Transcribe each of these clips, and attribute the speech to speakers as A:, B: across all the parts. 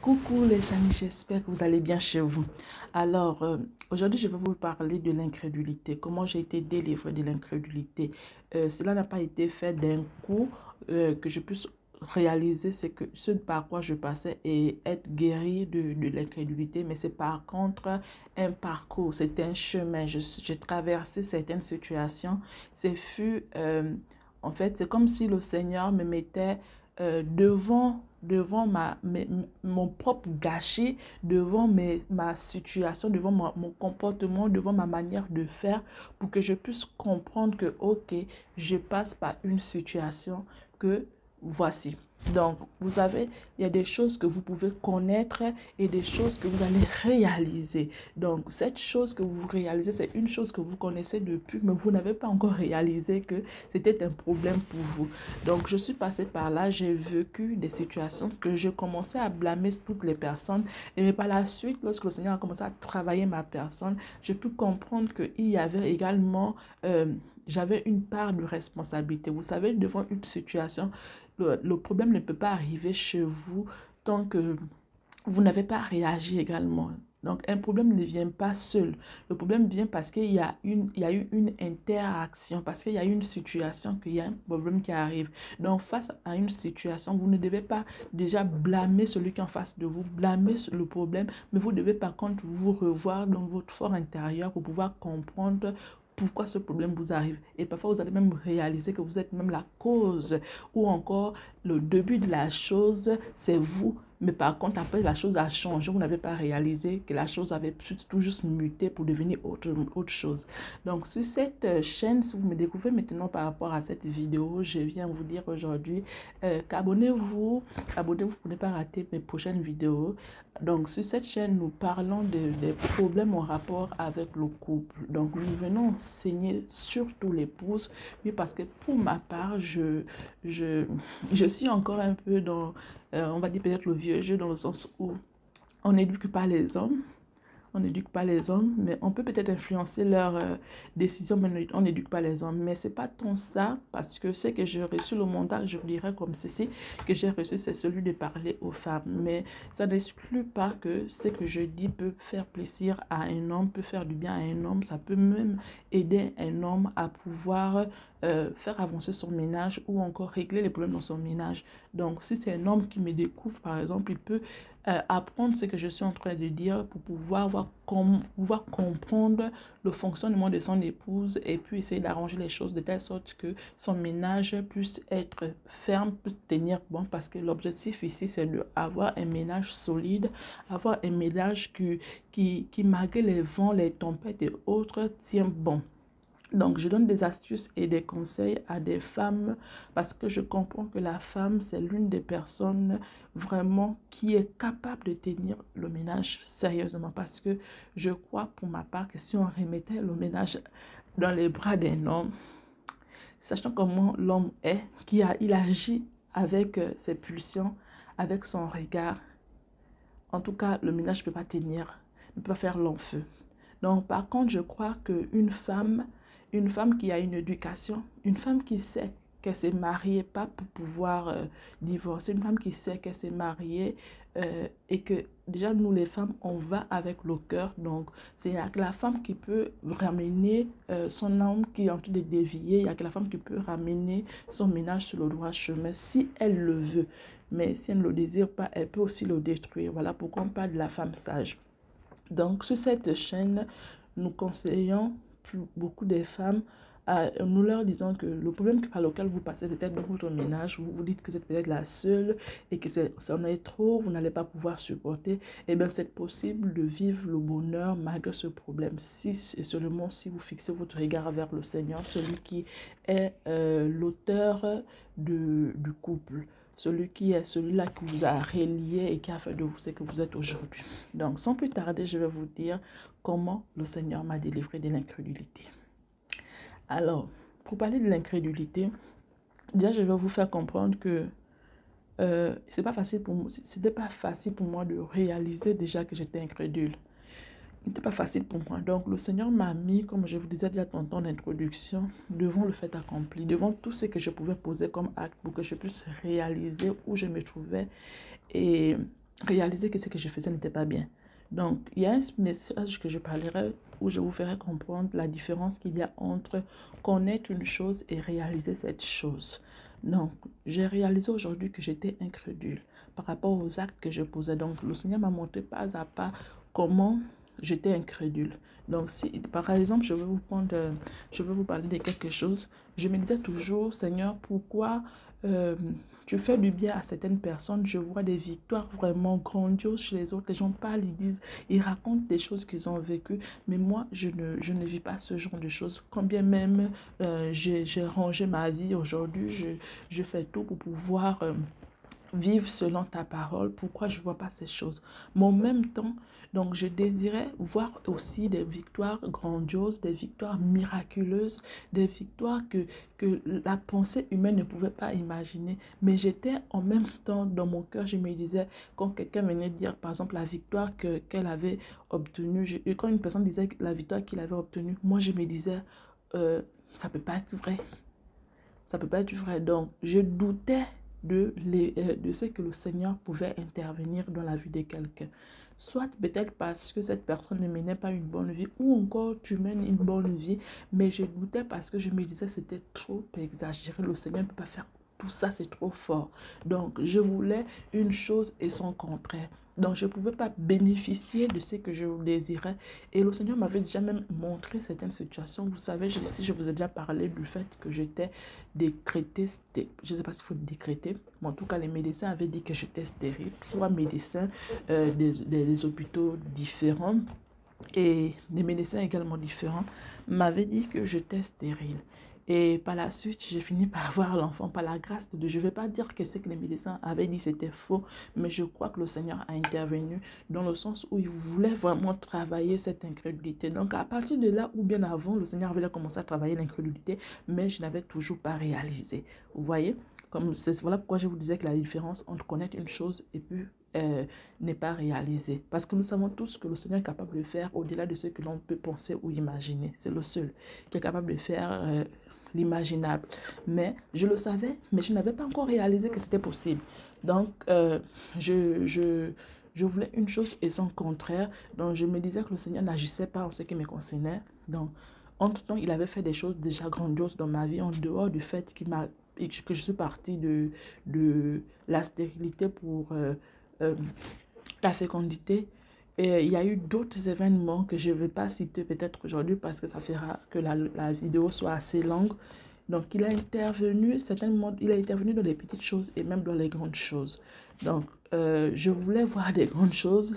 A: Coucou les amis, j'espère que vous allez bien chez vous. Alors, aujourd'hui, je vais vous parler de l'incrédulité. Comment j'ai été délivrée de l'incrédulité. Cela n'a pas été fait d'un coup que je puisse réaliser ce par quoi je passais et être guéri de l'incrédulité. Mais c'est par contre un parcours, c'est un chemin. J'ai traversé certaines situations. En fait, c'est comme si le Seigneur me mettait devant mon propre gâchis, devant ma situation, devant mon comportement, devant ma manière de faire, pour que je puisse comprendre que, ok, je passe par une situation que voici. Donc, vous savez, il y a des choses que vous pouvez connaître et des choses que vous allez réaliser. Donc, cette chose que vous réalisez, c'est une chose que vous connaissez depuis, mais vous n'avez pas encore réalisé que c'était un problème pour vous. Donc, je suis passée par là, j'ai vécu des situations que je commençais à blâmer toutes les personnes. Mais par la suite, lorsque le Seigneur a commencé à travailler ma personne, j'ai pu comprendre qu'il y avait également, j'avais une part de responsabilité. Vous savez, devant une situation, le problème ne peut pas arriver chez vous tant que vous n'avez pas réagi également. Donc, un problème ne vient pas seul. Le problème vient parce qu'il y a il y a eu une interaction, parce qu'il y a eu une situation, qu'il y a un problème qui arrive. Donc, face à une situation, vous ne devez pas déjà blâmer celui qui est en face de vous, blâmer le problème, mais vous devez par contre vous revoir dans votre fort intérieur pour pouvoir comprendre pourquoi ce problème vous arrive. Et parfois, vous allez même réaliser que vous êtes même la cause ou encore le début de la chose, c'est vous. Mais par contre, après, la chose a changé. Vous n'avez pas réalisé que la chose avait tout juste muté pour devenir autre chose. Donc, sur cette chaîne, si vous me découvrez maintenant par rapport à cette vidéo, je viens vous dire aujourd'hui qu'abonnez-vous. Abonnez-vous pour ne pas rater mes prochaines vidéos. Donc, sur cette chaîne, nous parlons des problèmes en rapport avec le couple. Donc, nous venons enseigner surtout l'épouse. Oui, parce que pour ma part, je suis encore un peu dans, on va dire peut-être le vieux jeu, dans le sens où on n'éduque pas les hommes. On n'éduque pas les hommes, mais on peut peut-être influencer leurs décisions, mais on n'éduque pas les hommes. Mais ce n'est pas tant ça, parce que ce que j'ai reçu, le mandat, je vous dirais comme ceci, que j'ai reçu, c'est celui de parler aux femmes. Mais ça n'exclut pas que ce que je dis peut faire plaisir à un homme, peut faire du bien à un homme. Ça peut même aider un homme à pouvoir faire avancer son ménage ou encore régler les problèmes dans son ménage. Donc, si c'est un homme qui me découvre, par exemple, il peut apprendre ce que je suis en train de dire pour pouvoir comprendre le fonctionnement de son épouse et puis essayer d'arranger les choses de telle sorte que son ménage puisse être ferme, puisse tenir bon, parce que l'objectif ici, c'est d'avoir un ménage solide, avoir un ménage qui malgré les vents, les tempêtes et autres, tient bon. Donc, je donne des astuces et des conseils à des femmes parce que je comprends que la femme, c'est l'une des personnes vraiment qui est capable de tenir le ménage sérieusement. Parce que je crois pour ma part que si on remettait le ménage dans les bras d'un homme, sachant comment l'homme est, il agit avec ses pulsions, avec son regard, en tout cas, le ménage ne peut pas tenir, ne peut pas faire long feu. Donc, par contre, je crois qu'une une femme qui a une éducation, une femme qui sait qu'elle s'est mariée pas pour pouvoir divorcer, une femme qui sait qu'elle s'est mariée et que déjà nous les femmes, on va avec le cœur. Donc, c'est la femme qui peut ramener son homme qui est en train de dévier, il y a que la femme qui peut ramener son ménage sur le droit chemin si elle le veut. Mais si elle ne le désire pas, elle peut aussi le détruire. Voilà pourquoi on parle de la femme sage. Donc, sur cette chaîne, nous conseillons beaucoup des femmes, nous leur disons que le problème par lequel vous passez peut-être dans votre ménage, vous vous dites que vous êtes peut-être la seule et que ça en est trop, vous n'allez pas pouvoir supporter, et bien c'est possible de vivre le bonheur malgré ce problème, si et seulement si vous fixez votre regard vers le Seigneur, celui qui est l'auteur du couple. Celui qui est celui-là qui vous a relié et qui a fait de vous ce que vous êtes aujourd'hui. Donc, sans plus tarder, je vais vous dire comment le Seigneur m'a délivré de l'incrédulité. Alors, pour parler de l'incrédulité, déjà, je vais vous faire comprendre que c'était pas facile pour moi de réaliser déjà que j'étais incrédule. Ce n'était pas facile pour moi. Donc, le Seigneur m'a mis, comme je vous disais déjà dans ton introduction, devant le fait accompli, devant tout ce que je pouvais poser comme acte pour que je puisse réaliser où je me trouvais. Et réalisé que ce que je faisais n'était pas bien. Donc, il y a un message que je parlerai où je vous ferai comprendre la différence qu'il y a entre connaître une chose et réaliser cette chose. Donc, j'ai réalisé aujourd'hui que j'étais incrédule par rapport aux actes que je posais. Donc, le Seigneur m'a montré pas à pas comment j'étais incrédule. Donc, si, par exemple, je veux vous parler de quelque chose. Je me disais toujours, Seigneur, pourquoi euh, tu fais du bien à certaines personnes? Je vois des victoires vraiment grandioses chez les autres. Les gens parlent, ils disent, ils racontent des choses qu'ils ont vécues. Mais moi, je ne vis pas ce genre de choses. Quand bien même j'ai rangé ma vie aujourd'hui, je fais tout pour pouvoir vivre selon ta parole. Pourquoi je ne vois pas ces choses? Mais en même temps, donc je désirais voir aussi des victoires grandioses, des victoires miraculeuses, des victoires que la pensée humaine ne pouvait pas imaginer. Mais j'étais en même temps dans mon cœur, je me disais, quand quelqu'un venait dire par exemple la victoire qu'elle avait obtenue, et quand une personne disait la victoire qu'il avait obtenue, moi je me disais, ça ne peut pas être vrai. Ça ne peut pas être vrai. Donc, je doutais de ce que le Seigneur pouvait intervenir dans la vie de quelqu'un. Soit peut-être parce que cette personne ne menait pas une bonne vie, ou encore tu mènes une bonne vie, mais je doutais parce que je me disais c'était trop exagéré. Le Seigneur ne peut pas faire tout ça, c'est trop fort. Donc, je voulais une chose et son contraire. Donc, je ne pouvais pas bénéficier de ce que je désirais. Et le Seigneur m'avait déjà même montré certaines situations. Vous savez, si je vous ai déjà parlé du fait que j'étais décrétée, je ne sais pas s'il faut décréter, mais en tout cas, les médecins avaient dit que j'étais stérile. 3 médecins des hôpitaux différents et des médecins également différents m'avaient dit que j'étais stérile. Et par la suite, j'ai fini par avoir l'enfant par la grâce de Dieu. Je ne vais pas dire que ce que les médecins avaient dit, c'était faux, mais je crois que le Seigneur a intervenu dans le sens où il voulait vraiment travailler cette incrédulité. Donc, à partir de là, ou bien avant, le Seigneur avait commencé à travailler l'incrédulité, mais je n'avais toujours pas réalisé. Vous voyez? Voilà pourquoi je vous disais que la différence entre connaître une chose et puis n'est pas réalisée. Parce que nous savons tous que le Seigneur est capable de faire au-delà de ce que l'on peut penser ou imaginer. C'est le seul qui est capable de faire l'imaginable. Mais je le savais, mais je n'avais pas encore réalisé que c'était possible. Donc, je voulais une chose et son contraire. Donc, je me disais que le Seigneur n'agissait pas en ce qui me concernait. Donc, entre-temps, il avait fait des choses déjà grandioses dans ma vie, en dehors du fait que je suis partie de la stérilité pour la fécondité. Et il y a eu d'autres événements que je ne vais pas citer peut-être aujourd'hui parce que ça fera que la vidéo soit assez longue. Donc, il a intervenu, certainement, il a intervenu dans les petites choses et même dans les grandes choses. Donc, je voulais voir des grandes choses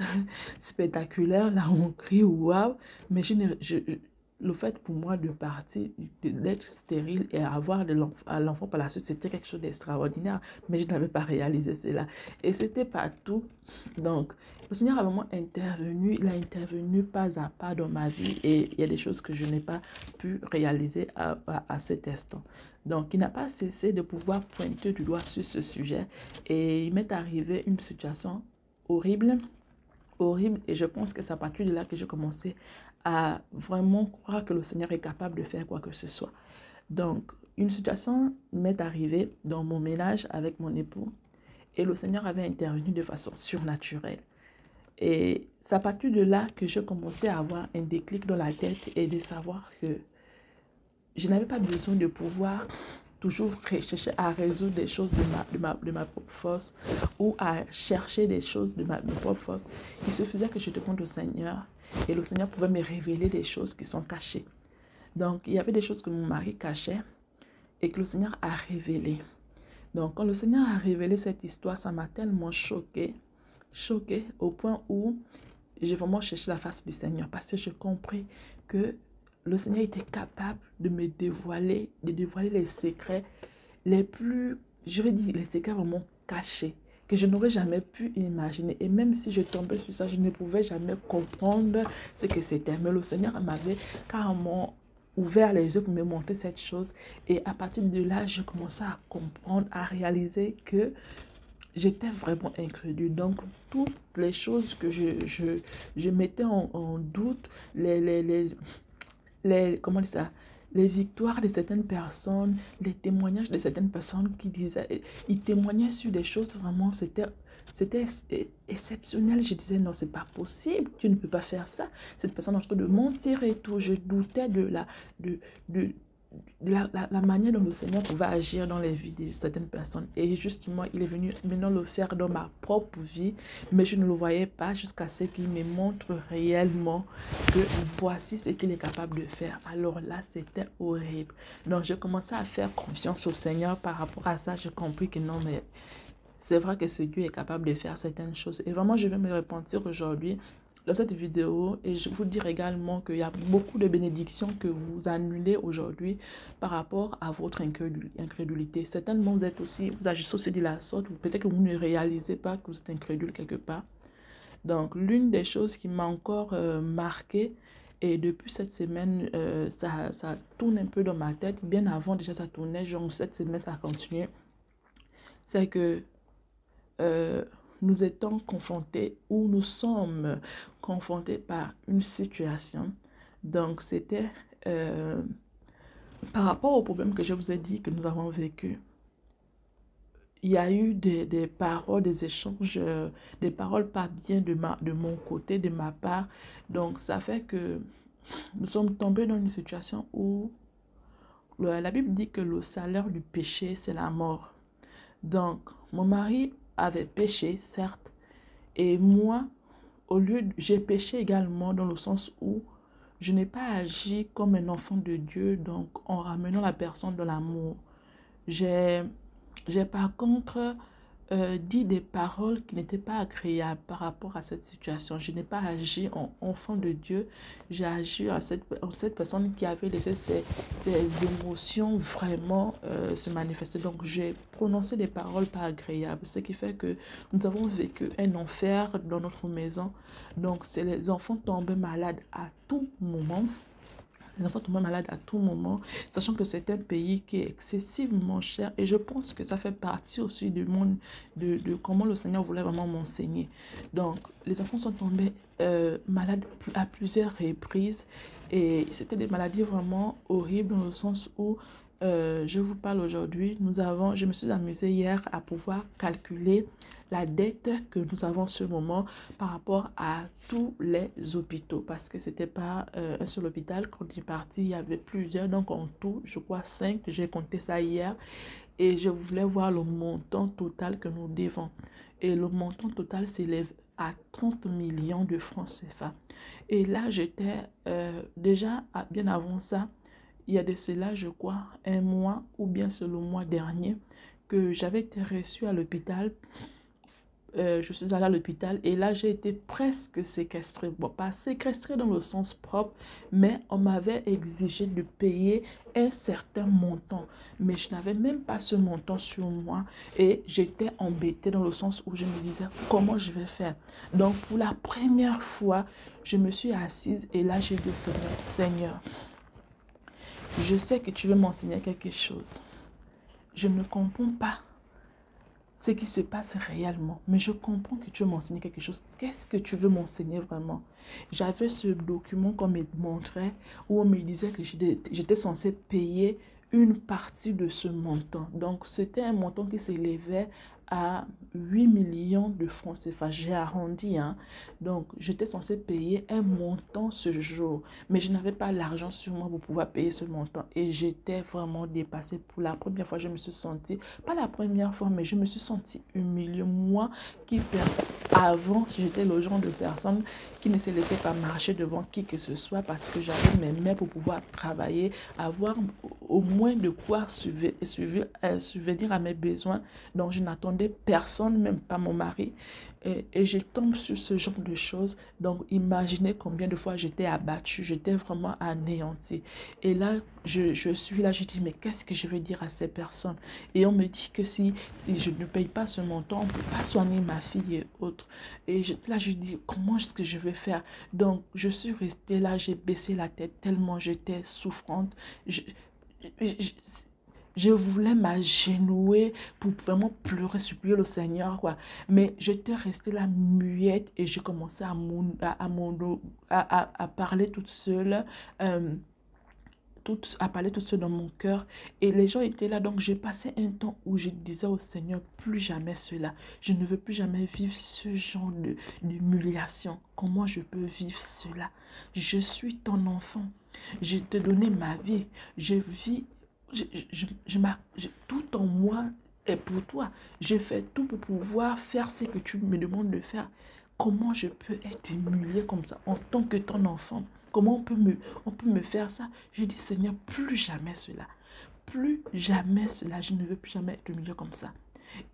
A: spectaculaires, là où on crie waouh, mais le fait pour moi de partir, d'être stérile et avoir l'enfant par la suite, c'était quelque chose d'extraordinaire, mais je n'avais pas réalisé cela. Et c'était pas tout. Donc, le Seigneur a vraiment intervenu, il a intervenu pas à pas dans ma vie et il y a des choses que je n'ai pas pu réaliser à cet instant. Donc, il n'a pas cessé de pouvoir pointer du doigt sur ce sujet et il m'est arrivé une situation horrible, horrible, et je pense que c'est à partir de là que j'ai commencé à vraiment croire que le Seigneur est capable de faire quoi que ce soit. Donc, une situation m'est arrivée dans mon ménage avec mon époux et le Seigneur avait intervenu de façon surnaturelle. Et c'est à partir de là que j'ai commencé à avoir un déclic dans la tête et de savoir que je n'avais pas besoin de pouvoir toujours chercher à résoudre des choses de ma propre force ou à chercher des choses de ma propre force. Il suffisait que je demande au Seigneur et le Seigneur pouvait me révéler des choses qui sont cachées. Donc, il y avait des choses que mon mari cachait et que le Seigneur a révélées. Donc, quand le Seigneur a révélé cette histoire, ça m'a tellement choquée au point où j'ai vraiment cherché la face du Seigneur parce que j'ai compris que le Seigneur était capable de me dévoiler, les secrets les plus, je vais dire, les secrets vraiment cachés que je n'aurais jamais pu imaginer. Et même si je tombais sur ça, je ne pouvais jamais comprendre ce que c'était. Mais le Seigneur m'avait carrément ouvert les yeux pour me montrer cette chose. Et à partir de là, je commençais à comprendre, à réaliser que j'étais vraiment incrédule. Donc, toutes les choses que je mettais en doute, comment dire ça, les victoires de certaines personnes, les témoignages de certaines personnes qui disaient, ils témoignaient sur des choses vraiment, C'était exceptionnel. Je disais, non, c'est pas possible. Tu ne peux pas faire ça. Cette personne est en train de mentir et tout. Je doutais de, de, la manière dont le Seigneur pouvait agir dans les vies de certaines personnes. Et justement, il est venu maintenant le faire dans ma propre vie, mais je ne le voyais pas jusqu'à ce qu'il me montre réellement que voici ce qu'il est capable de faire. Alors là, c'était horrible. Donc, j'ai commencé à faire confiance au Seigneur par rapport à ça. J'ai compris que non, mais c'est vrai que ce Dieu est capable de faire certaines choses. Et vraiment, je vais me repentir aujourd'hui dans cette vidéo et je vous dire également qu'il y a beaucoup de bénédictions que vous annulez aujourd'hui par rapport à votre incrédulité. Certainement, vous agissez aussi de la sorte, peut-être que vous ne réalisez pas que vous êtes incrédule quelque part. Donc, l'une des choses qui m'a encore marqué, et depuis cette semaine, ça tourne un peu dans ma tête, bien avant déjà ça tournait, genre cette semaine ça a continué, c'est que euh, nous étions confrontés ou nous sommes confrontés par une situation. Donc, c'était par rapport au problème que je vous ai dit que nous avons vécu. Il y a eu des paroles, des échanges, des paroles pas bien de mon côté, de ma part. Donc, ça fait que nous sommes tombés dans une situation où la Bible dit que le salaire du péché, c'est la mort. Donc, mon mari avait péché, certes, et moi, j'ai péché également dans le sens où je n'ai pas agi comme un enfant de Dieu, donc en ramenant la personne dans l'amour. J'ai, j'ai par contre dit des paroles qui n'étaient pas agréables par rapport à cette situation. Je n'ai pas agi en enfant de Dieu, j'ai agi en cette personne qui avait laissé ses émotions vraiment se manifester. Donc j'ai prononcé des paroles pas agréables, ce qui fait que nous avons vécu un enfer dans notre maison. Donc c'est les enfants tombent malades à tout moment. Les enfants tombent malades à tout moment, sachant que c'est un pays qui est excessivement cher. Et je pense que ça fait partie aussi du monde, de comment le Seigneur voulait vraiment m'enseigner. Donc, les enfants sont tombés malades à plusieurs reprises. Et c'était des maladies vraiment horribles dans le sens où je vous parle aujourd'hui. Je me suis amusée hier à pouvoir calculer la dette que nous avons en ce moment par rapport à tous les hôpitaux. Parce que c'était pas un seul hôpital. Quand on est parti, il y avait plusieurs. Donc en tout, je crois 5. J'ai compté ça hier. Et je voulais voir le montant total que nous devons. Et le montant total s'élève à 30 millions de francs CFA. Et là, j'étais déjà bien avant ça. Il y a de cela, je crois, un mois ou bien c'est le mois dernier que j'avais été reçue à l'hôpital. Je suis allée à l'hôpital et là, j'ai été presque séquestrée. Bon, pas séquestrée dans le sens propre, mais on m'avait exigé de payer un certain montant. Mais je n'avais même pas ce montant sur moi et j'étais embêtée dans le sens où je me disais, comment je vais faire? Donc, pour la première fois, je me suis assise et là, j'ai dit au Seigneur, Seigneur, je sais que tu veux m'enseigner quelque chose. Je ne comprends pas ce qui se passe réellement, mais je comprends que tu veux m'enseigner quelque chose. Qu'est-ce que tu veux m'enseigner vraiment? J'avais ce document qu'on me montrait où on me disait que j'étais censée payer une partie de ce montant. Donc, c'était un montant qui s'élevait à 8 millions de francs CFA. J'ai arrondi, hein. Donc, j'étais censée payer un montant ce jour, mais je n'avais pas l'argent sur moi pour pouvoir payer ce montant. Et j'étais vraiment dépassée. Pour la première fois, je me suis sentie, pas la première fois, mais je me suis sentie humiliée. Moi, qui avant, j'étais le genre de personne qui ne se laissait pas marcher devant qui que ce soit parce que j'avais mes mains pour pouvoir travailler, avoir au moins de quoi subvenir à mes besoins. Donc, je n'attendais personne, même pas mon mari. Et je tombe sur ce genre de choses. Donc, imaginez combien de fois j'étais abattue, j'étais vraiment anéantie. Et là, je suis là, je dis, mais qu'est-ce que je vais dire à ces personnes? Et on me dit que si je ne paye pas ce montant, on ne peut pas soigner ma fille et autres. Et là, je dis, comment est-ce que je vais faire? Donc, je suis restée là, j'ai baissé la tête tellement j'étais souffrante. Je, je voulais m'agenouiller pour vraiment pleurer, supplier le Seigneur, quoi. Mais j'étais restée là muette et j'ai commencé à parler toute seule. à parler tout seul dans mon cœur. Et les gens étaient là. Donc, j'ai passé un temps où je disais au Seigneur, plus jamais cela. Je ne veux plus jamais vivre ce genre d'humiliation. Comment je peux vivre cela? Je suis ton enfant. Je t'ai donné ma vie. Je vis, tout en moi est pour toi. Je fais tout pour pouvoir faire ce que tu me demandes de faire. Comment je peux être humilié comme ça en tant que ton enfant? Comment on peut me faire ça? Je dis, Seigneur, plus jamais cela. Plus jamais cela. Je ne veux plus jamais être humilié comme ça.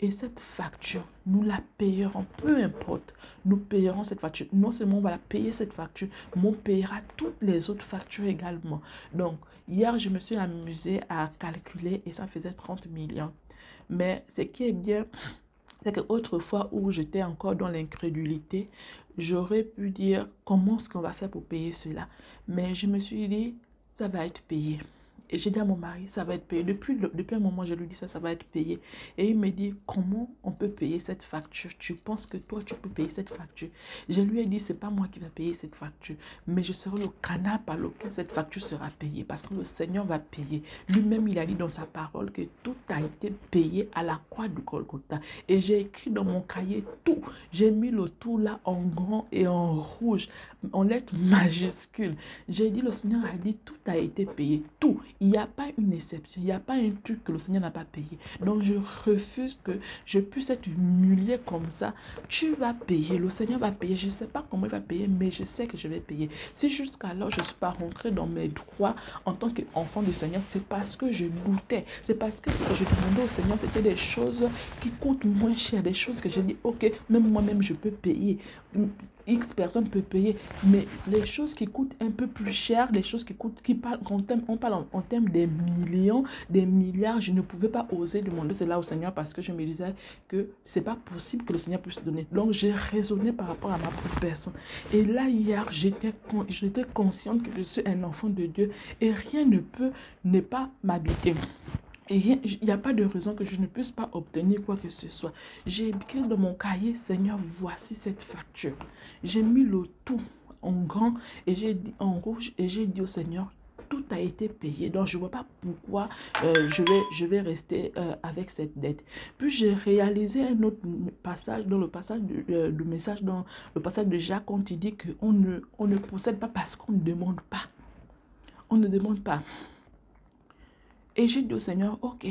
A: Et cette facture, nous la payerons, peu importe. Nous payerons cette facture. Non seulement on va la payer cette facture, mais on payera toutes les autres factures également. Donc, hier, je me suis amusée à calculer et ça faisait 30 millions. Mais ce qui est bien, c'est qu'autrefois où j'étais encore dans l'incrédulité, j'aurais pu dire comment est-ce qu'on va faire pour payer cela. Mais je me suis dit, ça va être payé. Et j'ai dit à mon mari, ça va être payé. Depuis un moment, je lui dis ça va être payé. Et il me dit, comment on peut payer cette facture? Tu penses que toi, tu peux payer cette facture? Je lui ai dit, c'est pas moi qui vais payer cette facture, mais je serai le canal par lequel cette facture sera payée. Parce que le Seigneur va payer. Lui-même, il a dit dans sa parole que tout a été payé à la croix du Golgotha. Et j'ai écrit dans mon cahier tout. J'ai mis le tout là en grand et en rouge, en lettres majuscules. J'ai dit, le Seigneur a dit, tout a été payé. Tout. Il n'y a pas une exception. Il n'y a pas un truc que le Seigneur n'a pas payé. Donc, je refuse que je puisse être humilié comme ça. Tu vas payer. Le Seigneur va payer. Je ne sais pas comment il va payer, mais je sais que je vais payer. Si jusqu'alors, je ne suis pas rentrée dans mes droits en tant qu'enfant du Seigneur, c'est parce que je doutais. C'est parce que ce que je demandais au Seigneur, c'était des choses qui coûtent moins cher. Des choses que j'ai dit, ok, même moi-même, je peux payer. X personnes peuvent payer, mais les choses qui coûtent un peu plus cher, les choses qui coûtent, on parle en termes des millions, des milliards, je ne pouvais pas oser demander cela au Seigneur parce que je me disais que c'est pas possible que le Seigneur puisse donner. Donc j'ai raisonné par rapport à ma propre personne. Et là, hier, j'étais consciente que je suis un enfant de Dieu et rien ne peut ne pas m'habiter. Et il n'y a pas de raison que je ne puisse pas obtenir quoi que ce soit. J'ai écrit dans mon cahier, Seigneur, voici cette facture. J'ai mis le tout en grand et j'ai dit en rouge et j'ai dit au Seigneur, tout a été payé. Donc, je ne vois pas pourquoi je vais rester avec cette dette. Puis, j'ai réalisé un autre passage, dans le passage du message, dans le passage de Jacques, quand il dit qu'on ne possède pas parce qu'on ne demande pas. On ne demande pas. Et j'ai dit au Seigneur, ok,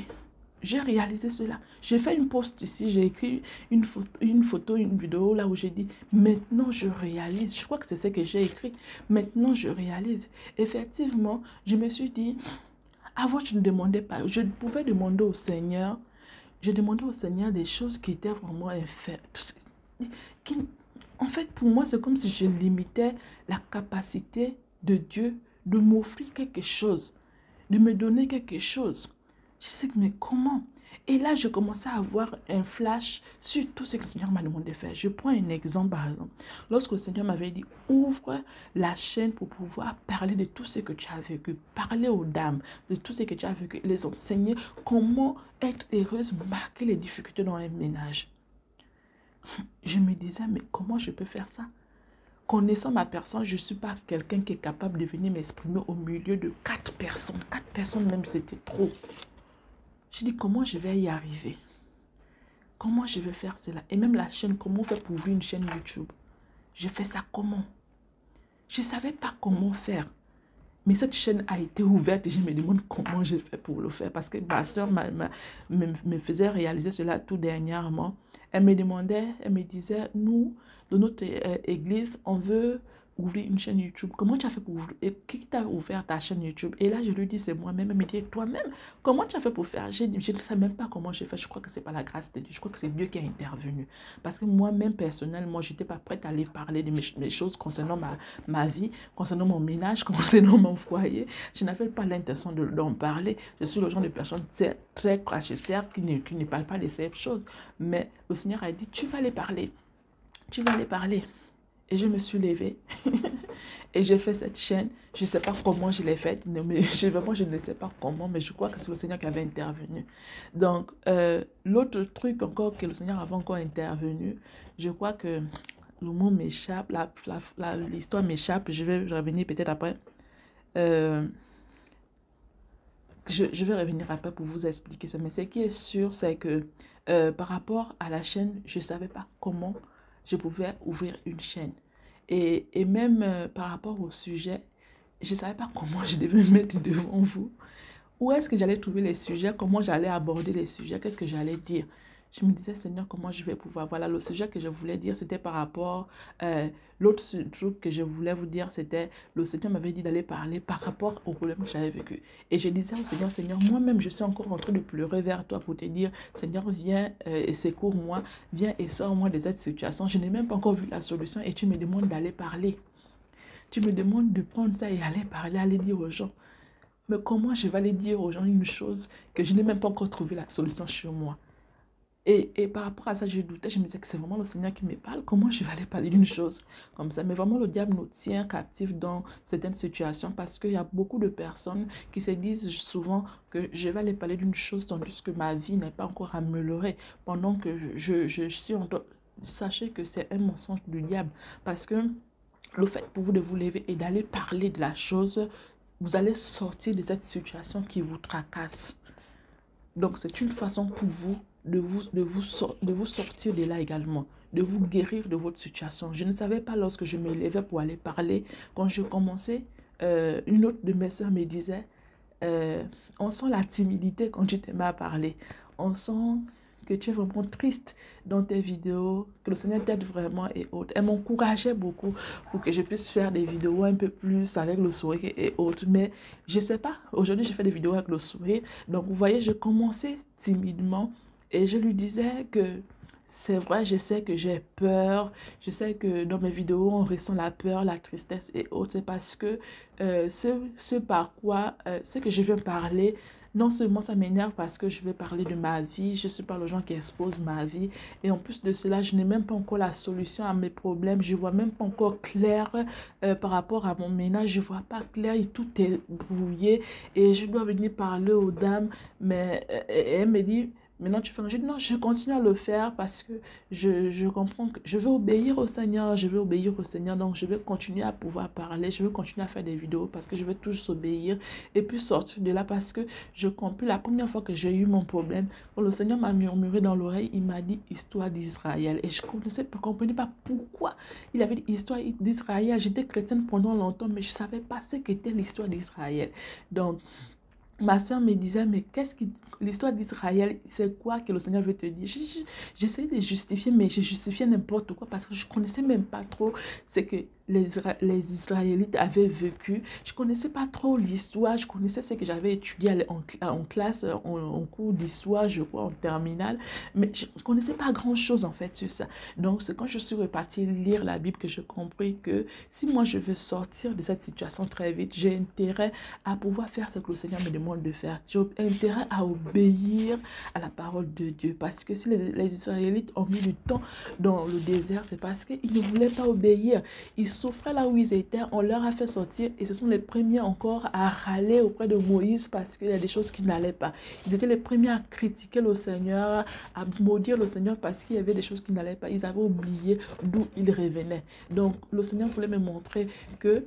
A: j'ai réalisé cela. J'ai fait une post ici, j'ai écrit une photo, une vidéo là où j'ai dit, maintenant je réalise. Je crois que c'est ce que j'ai écrit. Maintenant je réalise. Effectivement, je me suis dit, avant je ne demandais pas. Je pouvais demander au Seigneur, je demandais au Seigneur des choses qui étaient vraiment en fait, pour moi, c'est comme si je limitais la capacité de Dieu de m'offrir quelque chose, de me donner quelque chose. Je sais que, mais comment? Et là, je commençais à avoir un flash sur tout ce que le Seigneur m'a demandé de faire. Je prends un exemple, par exemple. Lorsque le Seigneur m'avait dit, ouvre la chaîne pour pouvoir parler de tout ce que tu as vécu, parler aux dames de tout ce que tu as vécu, les enseigner comment être heureuse, marquer les difficultés dans un ménage. Je me disais, mais comment je peux faire ça? Connaissant ma personne, je ne suis pas quelqu'un qui est capable de venir m'exprimer au milieu de 4 personnes. 4 personnes même, c'était trop. Je dis, comment je vais y arriver? Comment je vais faire cela? Et même la chaîne, comment on fait pour ouvrir une chaîne YouTube? Je fais ça comment? Je ne savais pas comment faire. Mais cette chaîne a été ouverte et je me demande comment j'ai fait pour le faire. Parce que ma soeur me faisait réaliser cela tout dernièrement. Elle me demandait, elle me disait, nous, de notre église, on veut ouvrir une chaîne YouTube. Comment tu as fait pour ouvrir? Et qui t'a ouvert ta chaîne YouTube? Et là, je lui dis, c'est moi-même. Elle me dit, toi-même, comment tu as fait pour faire? Je ne sais même pas comment j'ai fait. Je crois que ce n'est pas la grâce de Dieu. Je crois que c'est Dieu qui a intervenu. Parce que moi-même, personnellement, je n'étais pas prête à aller parler de mes choses concernant ma vie, concernant mon ménage, concernant mon foyer. Je n'avais pas l'intention d'en parler. Je suis le genre de personne très crachetière qui ne parle pas de ces choses. Mais le Seigneur a dit, tu vas aller parler. Tu vas aller parler. Et je me suis levée et j'ai fait cette chaîne. Je ne sais pas comment je l'ai faite, mais vraiment je ne sais pas comment, mais je crois que c'est le Seigneur qui avait intervenu. Donc, l'autre truc encore que le Seigneur avait encore intervenu, je crois que le mot m'échappe, l'histoire m'échappe, je vais revenir peut-être après. je vais revenir après pour vous expliquer ça. Mais ce qui est sûr, c'est que par rapport à la chaîne, je ne savais pas comment je pouvais ouvrir une chaîne. Et même par rapport au sujet, je ne savais pas comment je devais me mettre devant vous. Où est-ce que j'allais trouver les sujets? Comment j'allais aborder les sujets? Qu'est-ce que j'allais dire? Je me disais, Seigneur, comment je vais pouvoir... Voilà, le sujet que je voulais dire, c'était par rapport... l'autre truc que je voulais vous dire, c'était... Le Seigneur m'avait dit d'aller parler par rapport au problème que j'avais vécu. Et je disais au Seigneur, Seigneur, moi-même, je suis encore en train de pleurer vers toi pour te dire, Seigneur, viens et secours-moi, viens et sors-moi de cette situation. Je n'ai même pas encore vu la solution et tu me demandes d'aller parler. Tu me demandes de prendre ça et aller parler, aller dire aux gens. Mais comment je vais aller dire aux gens une chose que je n'ai même pas encore trouvé la solution sur moi? Et par rapport à ça, je doutais, je me disais que c'est vraiment le Seigneur qui me parle. Comment je vais aller parler d'une chose comme ça? Mais vraiment, le diable nous tient captifs dans certaines situations parce qu'il y a beaucoup de personnes qui se disent souvent que je vais aller parler d'une chose tandis que ma vie n'est pas encore améliorée pendant que je suis en train... Sachez que c'est un mensonge du diable parce que le fait pour vous de vous lever et d'aller parler de la chose, vous allez sortir de cette situation qui vous tracasse. Donc, c'est une façon pour vous de vous sortir de là également, de vous guérir de votre situation. Je ne savais pas lorsque je me levais pour aller parler. Quand je commençais, une autre de mes soeurs me disait, on sent la timidité quand tu te mets à parler. On sent que tu es vraiment triste dans tes vidéos, que le Seigneur t'aide vraiment et autres. Elle m'encourageait beaucoup pour que je puisse faire des vidéos un peu plus avec le sourire et autres. Mais je ne sais pas, aujourd'hui je fais des vidéos avec le sourire. Donc vous voyez, je commençais timidement et je lui disais que c'est vrai, je sais que j'ai peur. Je sais que dans mes vidéos, on ressent la peur, la tristesse et autres. C'est parce que ce par quoi, ce que je viens parler, non seulement ça m'énerve parce que je vais parler de ma vie, je suis pas le genre qui expose ma vie. Et en plus de cela, je n'ai même pas encore la solution à mes problèmes. Je vois même pas encore clair par rapport à mon ménage. Je vois pas clair et tout est brouillé. Et je dois venir parler aux dames. Mais elle me dit... Maintenant, tu fais un jeu. Non, je continue à le faire parce que je comprends que je veux obéir au Seigneur. Je veux obéir au Seigneur. Donc, je vais continuer à pouvoir parler. Je veux continuer à faire des vidéos parce que je veux toujours obéir et puis sortir de là parce que je comprends. La première fois que j'ai eu mon problème, quand le Seigneur m'a murmuré dans l'oreille, il m'a dit histoire d'Israël. Et je ne comprenais pas pourquoi il avait dit histoire d'Israël. J'étais chrétienne pendant longtemps, mais je ne savais pas ce qu'était l'histoire d'Israël. Donc, ma soeur me disait, mais qu'est-ce qui... L'histoire d'Israël, c'est quoi que le Seigneur veut te dire? J'essayais de justifier, mais je justifiais n'importe quoi parce que je ne connaissais même pas trop ce que les Israélites avaient vécu. Je ne connaissais pas trop l'histoire. Je connaissais ce que j'avais étudié en classe, en cours d'histoire, je crois, en terminale. Mais je ne connaissais pas grand-chose, en fait, sur ça. Donc, c'est quand je suis repartie lire la Bible que j'ai compris que si moi, je veux sortir de cette situation très vite, j'ai intérêt à pouvoir faire ce que le Seigneur me demande de faire. J'ai intérêt à obéir à la parole de Dieu. Parce que si les Israélites ont mis du temps dans le désert, c'est parce qu'ils ne voulaient pas obéir. Ils souffraient là où ils étaient, on leur a fait sortir et ce sont les premiers encore à râler auprès de Moïse parce qu'il y a des choses qui n'allaient pas. Ils étaient les premiers à critiquer le Seigneur, à maudire le Seigneur parce qu'il y avait des choses qui n'allaient pas. Ils avaient oublié d'où ils revenaient. Donc le Seigneur voulait me montrer que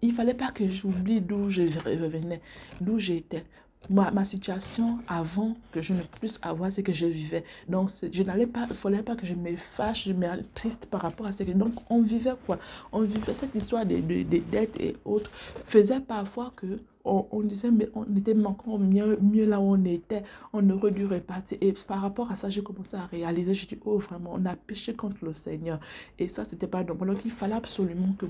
A: il ne fallait pas que j'oublie d'où je revenais, d'où j'étais. Ma situation avant que je ne puisse avoir ce que je vivais. Donc, je n'allais pas, il ne fallait pas que je me fâche, je me triste par rapport à ce que... Donc, on vivait quoi? On vivait cette histoire de dettes et autres. Faisait parfois que on disait, mais on était encore mieux là où on était. On aurait dû repartir. Et par rapport à ça, j'ai commencé à réaliser. Je dis, oh, vraiment, on a péché contre le Seigneur. Et ça, c'était pas normal. Donc, il fallait absolument que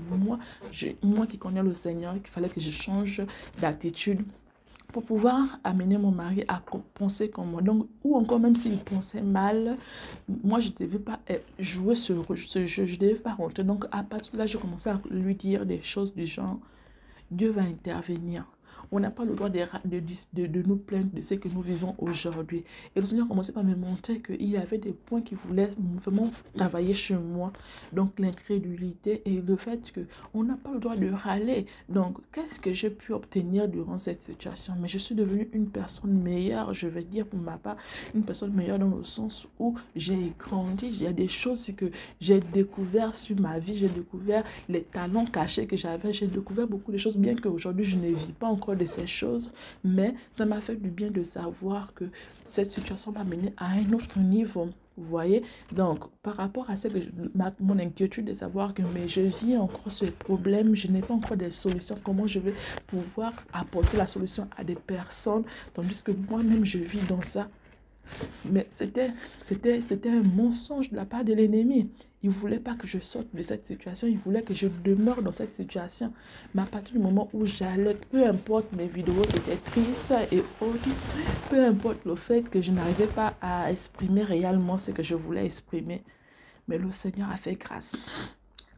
A: moi qui connais le Seigneur, qu'il fallait que je change d'attitude pour pouvoir amener mon mari à penser comme moi. Donc, ou encore même s'il pensait mal, moi, je ne devais pas jouer ce jeu, je ne devais pas rentrer. Donc, à partir de là, j'ai commencé à lui dire des choses du genre, Dieu va intervenir. On n'a pas le droit de nous plaindre de ce que nous vivons aujourd'hui. Et le Seigneur commençait par me montrer qu'il y avait des points qui voulaient vraiment travailler chez moi. Donc l'incrédulité et le fait qu'on n'a pas le droit de râler. Donc qu'est-ce que j'ai pu obtenir durant cette situation? Mais je suis devenue une personne meilleure, je vais dire pour ma part, une personne meilleure dans le sens où j'ai grandi. Il y a des choses que j'ai découvert sur ma vie. J'ai découvert les talents cachés que j'avais. J'ai découvert beaucoup de choses, bien qu'aujourd'hui je ne vis pas encore encore de ces choses, mais ça m'a fait du bien de savoir que cette situation m'a mené à un autre niveau. Vous voyez? Donc, par rapport à ça, mon inquiétude de savoir que mais je vis encore ce problème, je n'ai pas encore de solution, comment je vais pouvoir apporter la solution à des personnes, tandis que moi-même, je vis dans ça. Mais c'était un mensonge de la part de l'ennemi. Il ne voulait pas que je sorte de cette situation, il voulait que je demeure dans cette situation. Mais à partir du moment où j'allais, peu importe mes vidéos étaient tristes et autres, peu importe le fait que je n'arrivais pas à exprimer réellement ce que je voulais exprimer, mais le Seigneur a fait grâce.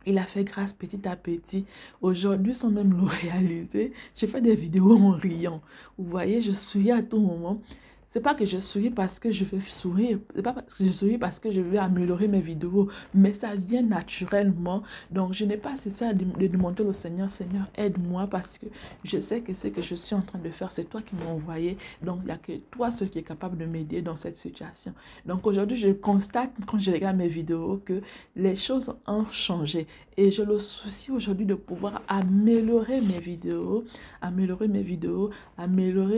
A: Il a fait grâce petit à petit. Aujourd'hui, sans même le réaliser, j'ai fait des vidéos en riant. Vous voyez, je souris à tout moment. C'est pas que je souris parce que je veux sourire, c'est pas parce que je souris parce que je veux améliorer mes vidéos, mais ça vient naturellement. Donc, je n'ai pas cessé de demander au Seigneur, Seigneur, aide-moi parce que je sais que ce que je suis en train de faire, c'est toi qui m'as envoyé. Donc, il n'y a que toi seul qui est capable de m'aider dans cette situation. Donc, aujourd'hui, je constate quand je regarde mes vidéos que les choses ont changé. Et j'ai le souci aujourd'hui de pouvoir améliorer mes vidéos, améliorer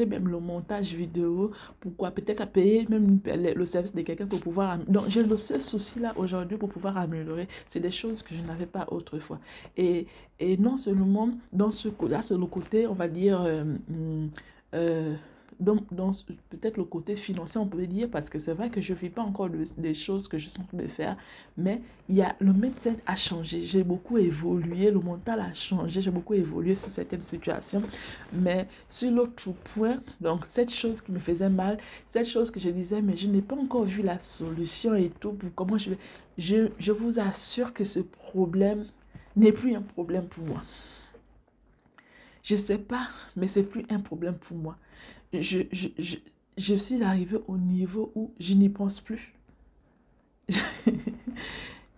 A: même le montage vidéo. Pourquoi? Peut-être à payer même le service de quelqu'un pour pouvoir... Donc, j'ai le seul souci là aujourd'hui pour pouvoir améliorer. C'est des choses que je n'avais pas autrefois. Et non seulement dans ce là, c'est le côté, on va dire... dans peut-être le côté financier, on peut dire, parce que c'est vrai que je ne vis pas encore des choses que je suis en train de faire, mais le mindset a changé, j'ai beaucoup évolué, le mental a changé, j'ai beaucoup évolué sur certaines situations, mais sur l'autre point, donc cette chose qui me faisait mal, cette chose que je disais, mais je n'ai pas encore vu la solution et tout, pour comment je vais, je vous assure que ce problème n'est plus un problème pour moi. Je ne sais pas, mais c'est plus un problème pour moi. Je suis arrivée au niveau où je n'y pense plus.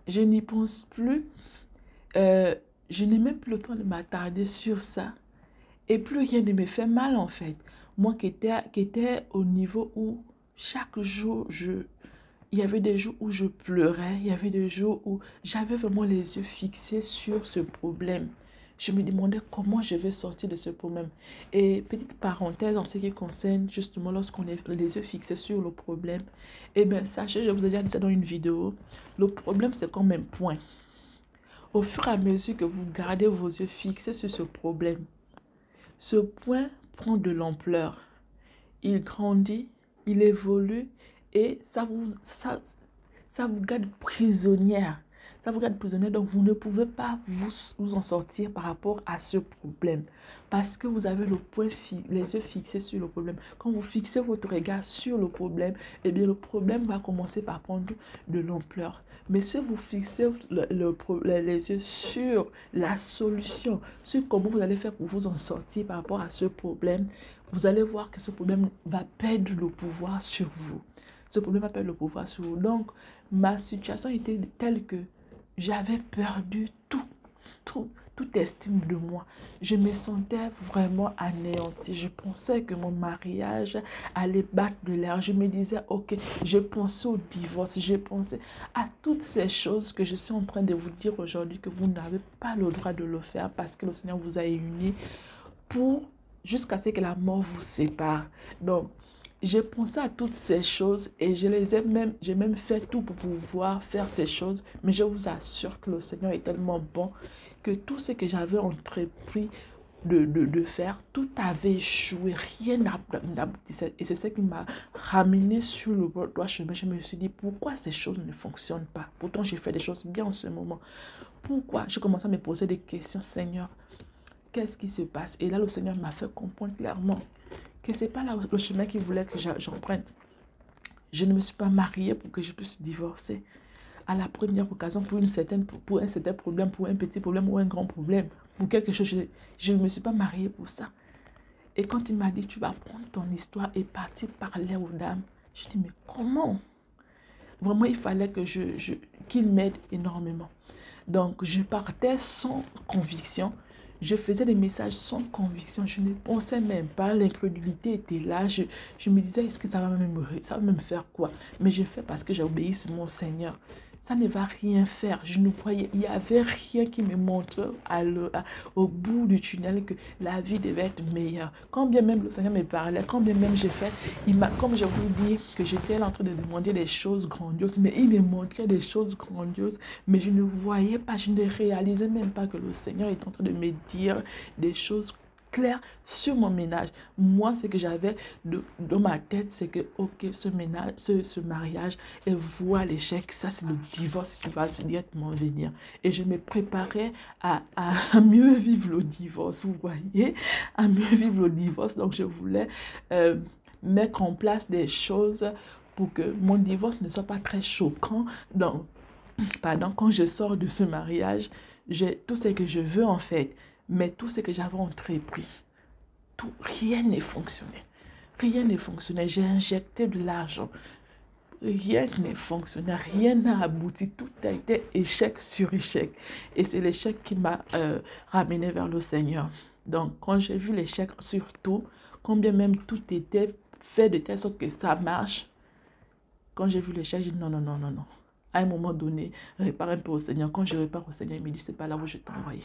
A: Je n'y pense plus. Je n'ai même plus le temps de m'attarder sur ça. Et plus rien ne me fait mal, en fait. Moi qui étais au niveau où chaque jour, il y avait des jours où je pleurais. Il y avait des jours où j'avais vraiment les yeux fixés sur ce problème. Je me demandais comment je vais sortir de ce problème. Et petite parenthèse en ce qui concerne justement lorsqu'on est les yeux fixés sur le problème, eh bien sachez, je vous ai déjà dit ça dans une vidéo, le problème c'est comme un point. Au fur et à mesure que vous gardez vos yeux fixés sur ce problème, ce point prend de l'ampleur. Il grandit, il évolue et ça vous garde prisonnière. Ça vous garde prisonnier, donc vous ne pouvez pas vous en sortir par rapport à ce problème. Parce que vous avez les yeux fixés sur le problème. Quand vous fixez votre regard sur le problème, eh bien le problème va commencer par prendre de l'ampleur. Mais si vous fixez les yeux sur la solution, sur comment vous allez faire pour vous en sortir par rapport à ce problème, vous allez voir que ce problème va perdre le pouvoir sur vous. Ce problème va perdre le pouvoir sur vous. Donc, ma situation était telle que j'avais perdu toute estime de moi. Je me sentais vraiment anéantie. Je pensais que mon mariage allait battre de l'air. Je me disais, ok, je pensais au divorce. Je pensais à toutes ces choses que je suis en train de vous dire aujourd'hui que vous n'avez pas le droit de le faire parce que le Seigneur vous a unis jusqu'à ce que la mort vous sépare. Donc, j'ai pensé à toutes ces choses et j'ai même fait tout pour pouvoir faire ces choses. Mais je vous assure que le Seigneur est tellement bon que tout ce que j'avais entrepris de faire, tout avait échoué, rien n'aboutissait. Et c'est ce qui m'a ramené sur le droit chemin. Je me suis dit, pourquoi ces choses ne fonctionnent pas? Pourtant, j'ai fait des choses bien en ce moment. Pourquoi? Je commençais à me poser des questions, Seigneur. Qu'est-ce qui se passe? Et là, le Seigneur m'a fait comprendre clairement que ce n'est pas le chemin qu'il voulait que j'emprunte. Je ne me suis pas mariée pour que je puisse divorcer. À la première occasion, pour un certain problème, pour un petit problème ou un grand problème, pour quelque chose, je ne me suis pas mariée pour ça. Et quand il m'a dit, tu vas prendre ton histoire et partir parler aux dames, je dis, mais comment? Vraiment, il fallait qu'il m'aide énormément. Donc, je partais sans conviction. Je faisais des messages sans conviction. Je ne pensais même pas. L'incrédulité était là. Je me disais, est-ce que ça va même faire quoi? Mais je fais parce que j'obéis sur mon Seigneur. ça ne va rien faire. Je ne voyais, il n'y avait rien qui me montrait au bout du tunnel que la vie devait être meilleure. Quand bien même le Seigneur me parlait, quand bien même j'ai fait, comme je vous dis, que j'étais en train de demander des choses grandioses, mais il me montrait des choses grandioses, mais je ne voyais pas, je ne réalisais même pas que le Seigneur est en train de me dire des choses clair sur mon ménage. Moi, ce que j'avais dans ma tête, c'est que, ok, ce ménage, ce mariage, et voit l'échec, ça c'est le divorce qui va directement venir. Et je me préparais à mieux vivre le divorce, vous voyez, à mieux vivre le divorce. Donc, je voulais mettre en place des choses pour que mon divorce ne soit pas très choquant. Donc, pardon, quand je sors de ce mariage, j'ai tout ce que je veux en fait. Mais tout ce que j'avais entrepris, rien n'est fonctionné. Rien n'est fonctionné. J'ai injecté de l'argent. Rien n'est fonctionné. Rien n'a abouti. Tout a été échec sur échec. Et c'est l'échec qui m'a ramené vers le Seigneur. Donc, quand j'ai vu l'échec surtout, combien même tout était fait de telle sorte que ça marche, quand j'ai vu l'échec, j'ai dit non, non, non, non, non. À un moment donné, répare un peu au Seigneur. Quand je répare au Seigneur, il me dit, c'est pas là où je t'ai envoyé.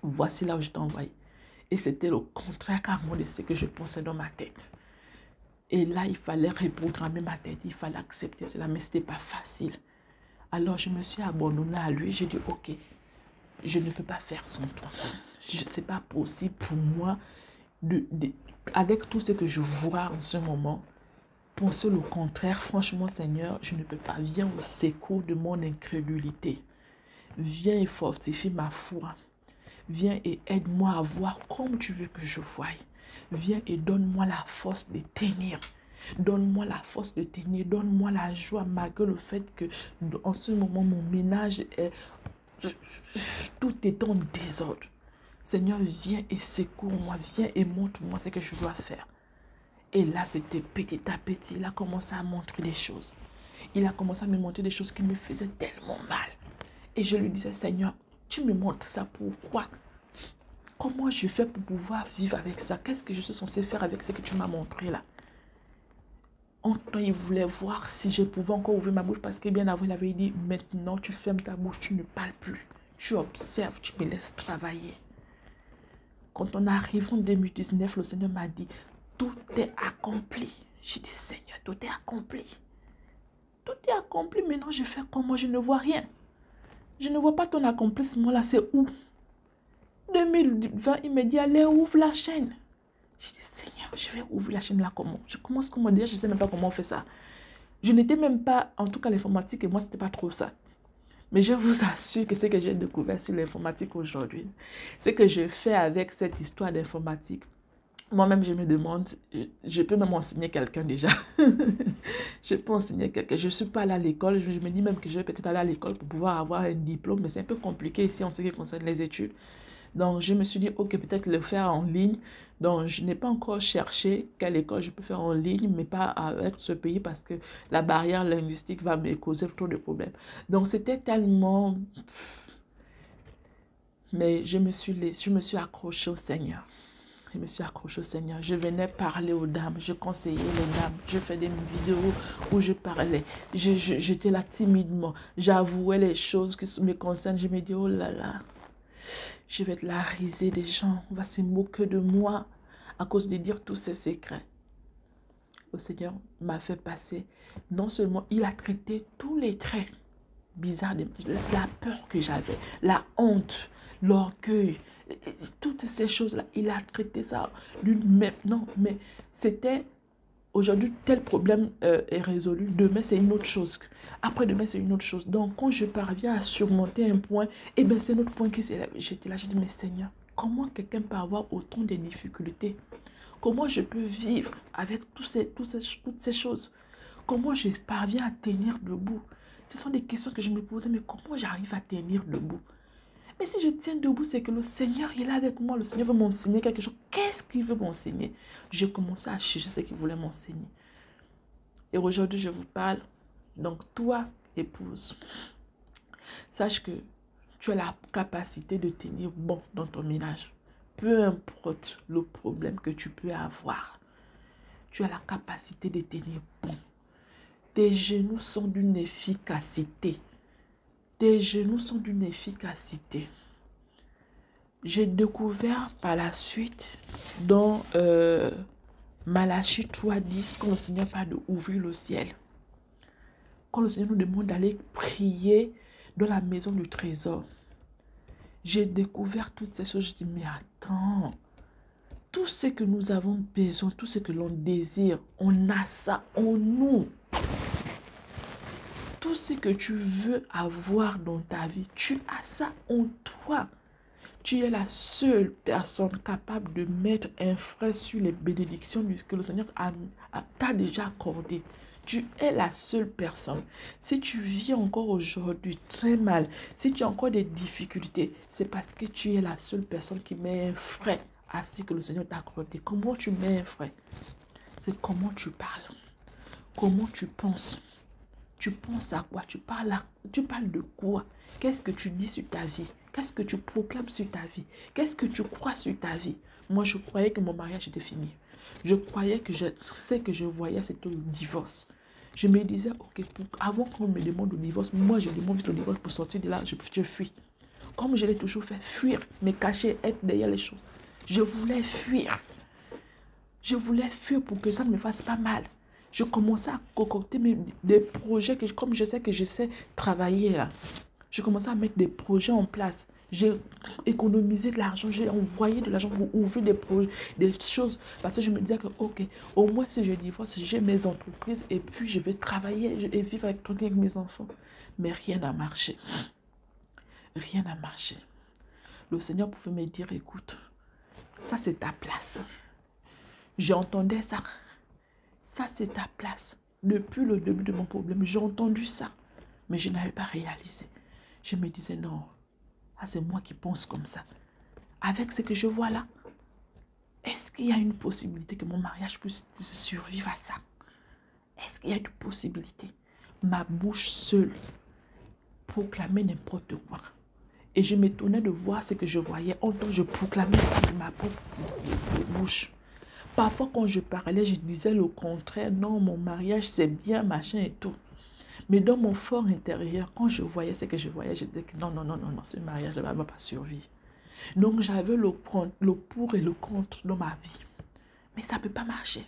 A: Voici là où je t'ai envoyé. Et c'était le contraire carrément de ce que je pensais dans ma tête. Et là, il fallait reprogrammer ma tête. Il fallait accepter cela, mais ce n'était pas facile. Alors, je me suis abandonnée à lui. J'ai dit, ok, je ne peux pas faire sans toi. Ce n'est pas possible pour moi, avec tout ce que je vois en ce moment, penser le contraire. Franchement, Seigneur, je ne peux pas. Viens au secours de mon incrédulité. Viens et fortifie ma foi. Viens et aide-moi à voir comme tu veux que je voie. Viens et donne-moi la force de tenir. Donne-moi la force de tenir. Donne-moi la joie malgré le fait que en ce moment, mon ménage est... Tout est en désordre. Seigneur, viens et secours-moi. Viens et montre-moi ce que je dois faire. Et là, c'était petit à petit. Il a commencé à montrer des choses. Il a commencé à me montrer des choses qui me faisaient tellement mal. Et je lui disais, Seigneur, tu me montres ça pourquoi? Comment je fais pour pouvoir vivre avec ça? Qu'est-ce que je suis censé faire avec ce que tu m'as montré là? En temps, il voulait voir si je pouvais encore ouvrir ma bouche parce que bien avant, il avait dit, maintenant tu fermes ta bouche, tu ne parles plus. Tu observes, tu me laisses travailler. Quand on arrive en 2019, le Seigneur m'a dit, tout est accompli. J'ai dit, Seigneur, tout est accompli. Tout est accompli, maintenant je fais comment? Je ne vois rien. Je ne vois pas ton accomplissement là, c'est où? 2020, il me dit, allez, ouvre la chaîne. Je dis, Seigneur, je vais ouvrir la chaîne là comment? Je commence comment dire, je ne sais même pas comment on fait ça. Je n'étais même pas, en tout cas l'informatique, et moi, ce n'était pas trop ça. Mais je vous assure que ce que j'ai découvert sur l'informatique aujourd'hui, ce que je fais avec cette histoire d'informatique, moi-même, je me demande, je peux même enseigner quelqu'un déjà. Je peux enseigner quelqu'un. Je ne suis pas allée à l'école. Je me dis même que je vais peut-être aller à l'école pour pouvoir avoir un diplôme. Mais c'est un peu compliqué ici en ce qui concerne les études. Donc, je me suis dit, ok, peut-être le faire en ligne. Donc, je n'ai pas encore cherché quelle école je peux faire en ligne, mais pas avec ce pays parce que la barrière linguistique va me causer trop de problèmes. Donc, c'était tellement... Mais je me suis accrochée au Seigneur. Je me suis accrochée au Seigneur. Je venais parler aux dames. Je conseillais les dames. Je faisais des vidéos où je parlais. J'étais là timidement. J'avouais les choses qui me concernent. Je me dis, oh là là, je vais être la risée des gens. On va se moquer de moi à cause de dire tous ces secrets. Le Seigneur m'a fait passer. Non seulement, il a traité tous les traits bizarres, la peur que j'avais, la honte, l'orgueil, toutes ces choses-là, il a traité ça d'une même. Non, mais c'était aujourd'hui tel problème est résolu, demain c'est une autre chose, après demain c'est une autre chose. Donc quand je parviens à surmonter un point, et bien c'est un autre point qui s'élève. J'étais là, j'ai dit, mais Seigneur, comment quelqu'un peut avoir autant de difficultés? Comment je peux vivre avec toutes ces choses? Comment je parviens à tenir debout? Ce sont des questions que je me posais, mais comment j'arrive à tenir debout? Mais si je tiens debout, c'est que le Seigneur, il est avec moi. Le Seigneur veut m'enseigner quelque chose. Qu'est-ce qu'il veut m'enseigner? J'ai commencé à chercher ce qu'il voulait m'enseigner. Et aujourd'hui, je vous parle. Donc, toi, épouse, sache que tu as la capacité de tenir bon dans ton ménage. Peu importe le problème que tu peux avoir, tu as la capacité de tenir bon. Tes genoux sont d'une efficacité. tes genoux sont d'une efficacité. J'ai découvert par la suite dans Malachie 3:10, quand le Seigneur parle d'ouvrir le ciel. Quand le Seigneur nous demande d'aller prier dans la maison du trésor. J'ai découvert toutes ces choses. Je dis, mais attends, tout ce que nous avons besoin, tout ce que l'on désire, on a ça en nous. Tout ce que tu veux avoir dans ta vie, tu as ça en toi. Tu es la seule personne capable de mettre un frein sur les bénédictions que le Seigneur t'a déjà accordées. Tu es la seule personne. Si tu vis encore aujourd'hui très mal, si tu as encore des difficultés, c'est parce que tu es la seule personne qui met un frein à ce que le Seigneur t'a accordé. Comment tu mets un frein? C'est comment tu parles, comment tu penses. Tu penses à quoi? Tu parles de quoi? Qu'est-ce que tu dis sur ta vie? Qu'est-ce que tu proclames sur ta vie? Qu'est-ce que tu crois sur ta vie? Moi, je croyais que mon mariage était fini. Je croyais que ce que je voyais, c'était le divorce. Je me disais, ok, avant qu'on me demande le divorce, moi, je demande vite le divorce pour sortir de là, je fuis. Comme je l'ai toujours fait, fuir, me cacher, être derrière les choses. Je voulais fuir. Je voulais fuir pour que ça ne me fasse pas mal. Je commençais à concocter des projets, comme je sais que je sais travailler là. Je commençais à mettre des projets en place. J'ai économisé de l'argent, j'ai envoyé de l'argent pour ouvrir des projets, des choses. Parce que je me disais que, ok, au moins si je divorce, j'ai mes entreprises et puis je vais travailler et vivre avec mes enfants. Mais rien n'a marché. Rien n'a marché. Le Seigneur pouvait me dire, écoute, ça c'est ta place. J'entendais ça. Ça c'est ta place. Depuis le début de mon problème, j'ai entendu ça. Mais je n'avais pas réalisé. Je me disais, non, c'est moi qui pense comme ça. Avec ce que je vois là, est-ce qu'il y a une possibilité que mon mariage puisse survivre à ça? Est-ce qu'il y a une possibilité? Ma bouche seule proclamait n'importe quoi. Et je m'étonnais de voir ce que je voyais. En tant que je proclamais ça de ma propre bouche. Parfois, quand je parlais, je disais le contraire. Non, mon mariage, c'est bien, machin et tout. Mais dans mon fort intérieur, quand je voyais ce que je voyais, je disais que non, ce mariage ne va pas survivre. Donc, j'avais le pour et le contre dans ma vie. Mais ça ne peut pas marcher.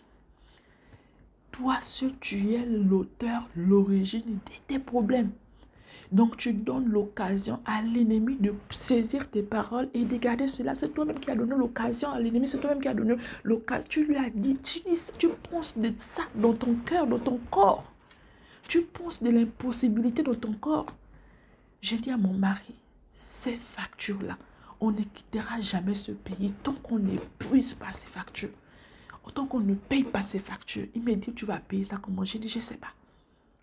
A: Toi seul, tu es l'auteur, l'origine de tes problèmes. Donc, tu donnes l'occasion à l'ennemi de saisir tes paroles et de garder cela. C'est toi-même qui as donné l'occasion à l'ennemi. C'est toi-même qui as donné l'occasion. Tu lui as dit, tu penses de ça dans ton cœur, dans ton corps. Tu penses de l'impossibilité dans ton corps. J'ai dit à mon mari, ces factures-là, on ne quittera jamais ce pays tant qu'on n'épuise pas ces factures. Tant qu'on ne paye pas ces factures. Il me dit, tu vas payer ça comment? J'ai dit, je ne sais pas.